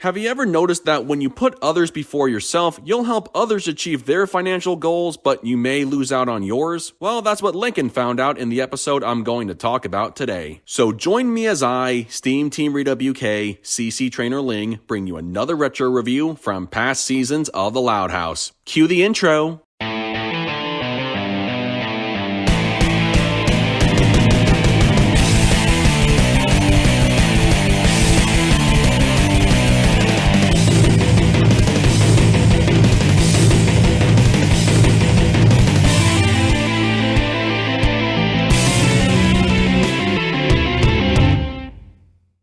Have you ever noticed that when you put others before yourself, you'll help others achieve their financial goals, but you may lose out on yours? Well, that's what Lincoln found out in the episode I'm going to talk about today. So join me as I, SteamTeamRedubUK, CC Trainor-Ling, bring you another retro review from past seasons of The Loud House. Cue the intro.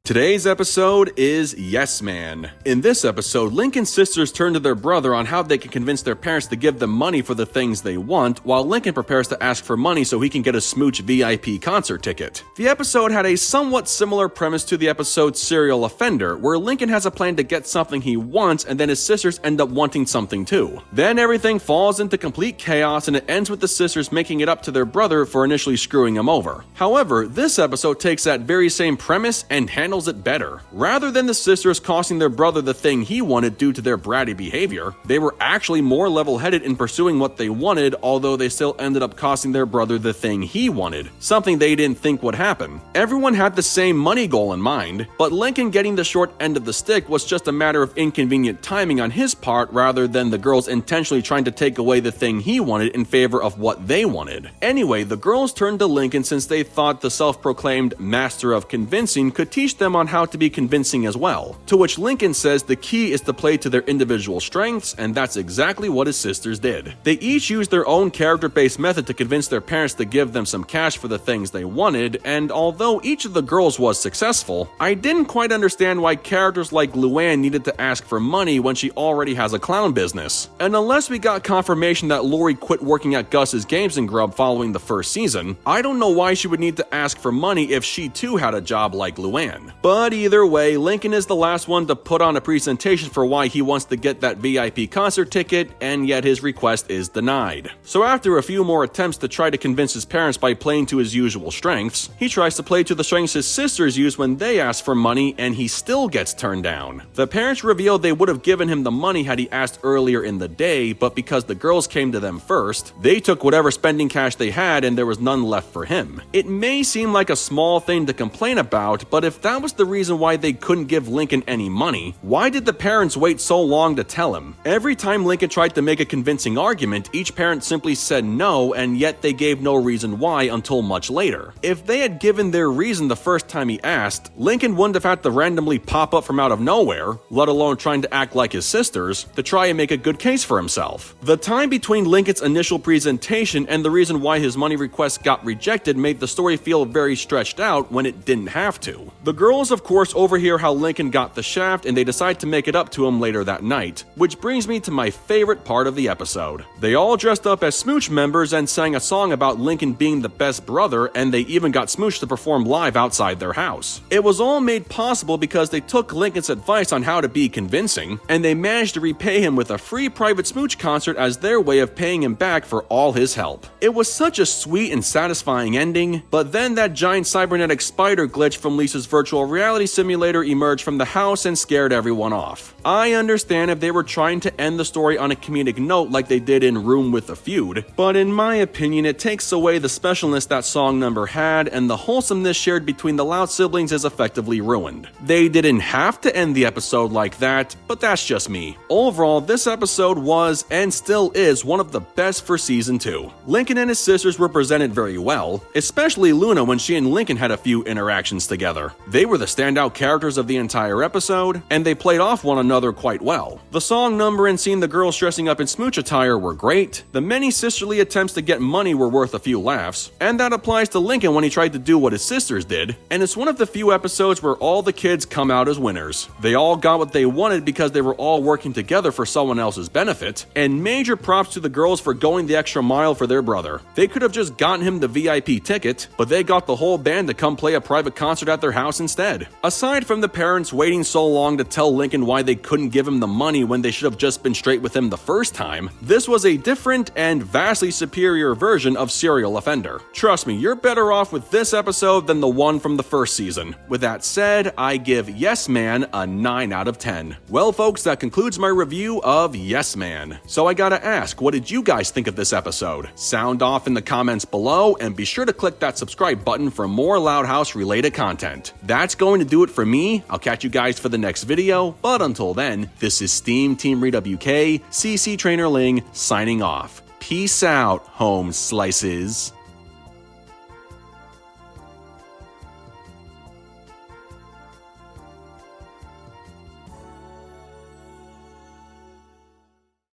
Today's episode is Yes Man. In this episode, Lincoln's sisters turn to their brother on how they can convince their parents to give them money for the things they want, while Lincoln prepares to ask for money so he can get a Smooch VIP concert ticket. The episode had a somewhat similar premise to the episode Serial Offender, where Lincoln has a plan to get something he wants and then his sisters end up wanting something too. Then everything falls into complete chaos and it ends with the sisters making it up to their brother for initially screwing him over. However, this episode takes that very same premise and handles it better. Rather than the sisters costing their brother the thing he wanted due to their bratty behavior, they were actually more level-headed in pursuing what they wanted, although they still ended up costing their brother the thing he wanted, something they didn't think would happen. Everyone had the same money goal in mind, but Lincoln getting the short end of the stick was just a matter of inconvenient timing on his part rather than the girls intentionally trying to take away the thing he wanted in favor of what they wanted. Anyway, the girls turned to Lincoln since they thought the self-proclaimed master of convincing could teach them on how to be convincing as well, to which Lincoln says the key is to play to their individual strengths, and that's exactly what his sisters did. They each used their own character-based method to convince their parents to give them some cash for the things they wanted, and although each of the girls was successful, I didn't quite understand why characters like Luann needed to ask for money when she already has a clown business. And unless we got confirmation that Lori quit working at Gus's Games and Grub following the first season, I don't know why she would need to ask for money if she too had a job like Luann. But either way, Lincoln is the last one to put on a presentation for why he wants to get that VIP concert ticket, and yet his request is denied. So after a few more attempts to try to convince his parents by playing to his usual strengths, he tries to play to the strengths his sisters use when they ask for money, and he still gets turned down. The parents reveal they would have given him the money had he asked earlier in the day, but because the girls came to them first, they took whatever spending cash they had and there was none left for him. It may seem like a small thing to complain about, but if that was the reason why they couldn't give Lincoln any money, why did the parents wait so long to tell him? Every time Lincoln tried to make a convincing argument, each parent simply said no, and yet they gave no reason why until much later. If they had given their reason the first time he asked, Lincoln wouldn't have had to randomly pop up from out of nowhere, let alone trying to act like his sisters, to try and make a good case for himself. The time between Lincoln's initial presentation and the reason why his money request got rejected made the story feel very stretched out when it didn't have to. The girls, of course, overhear how Lincoln got the shaft and they decide to make it up to him later that night, which brings me to my favorite part of the episode. They all dressed up as Smooch members and sang a song about Lincoln being the best brother, and they even got Smooch to perform live outside their house. It was all made possible because they took Lincoln's advice on how to be convincing, and they managed to repay him with a free private Smooch concert as their way of paying him back for all his help. It was such a sweet and satisfying ending, but then that giant cybernetic spider glitch from Lisa's virtual reality simulator emerged from the house and scared everyone off. I understand if they were trying to end the story on a comedic note like they did in Room with a Feud, but in my opinion it takes away the specialness that song number had, and the wholesomeness shared between the Loud siblings is effectively ruined. They didn't have to end the episode like that, but that's just me. Overall, this episode was, and still is, one of the best for season 2. Lincoln and his sisters were presented very well, especially Luna when she and Lincoln had a few interactions together. They were the standout characters of the entire episode, and they played off one another quite well. The song number and seeing the girls dressing up in Smooch attire were great, the many sisterly attempts to get money were worth a few laughs, and that applies to Lincoln when he tried to do what his sisters did, and it's one of the few episodes where all the kids come out as winners. They all got what they wanted because they were all working together for someone else's benefit, and major props to the girls for going the extra mile for their brother. They could have just gotten him the VIP ticket, but they got the whole band to come play a private concert at their house instead. instead. Aside from the parents waiting so long to tell Lincoln why they couldn't give him the money when they should have just been straight with him the first time, this was a different and vastly superior version of Serial Offender. Trust me, you're better off with this episode than the one from the first season. With that said, I give Yes Man a 9 out of 10. Well folks, that concludes my review of Yes Man. So I gotta ask, what did you guys think of this episode? Sound off in the comments below, and be sure to click that subscribe button for more Loud House related content. That's going to do it for me. I'll catch you guys for the next video, but until then, this is SteamTeamRedubUK, CC Trainor-Ling, signing off. Peace out, home slices.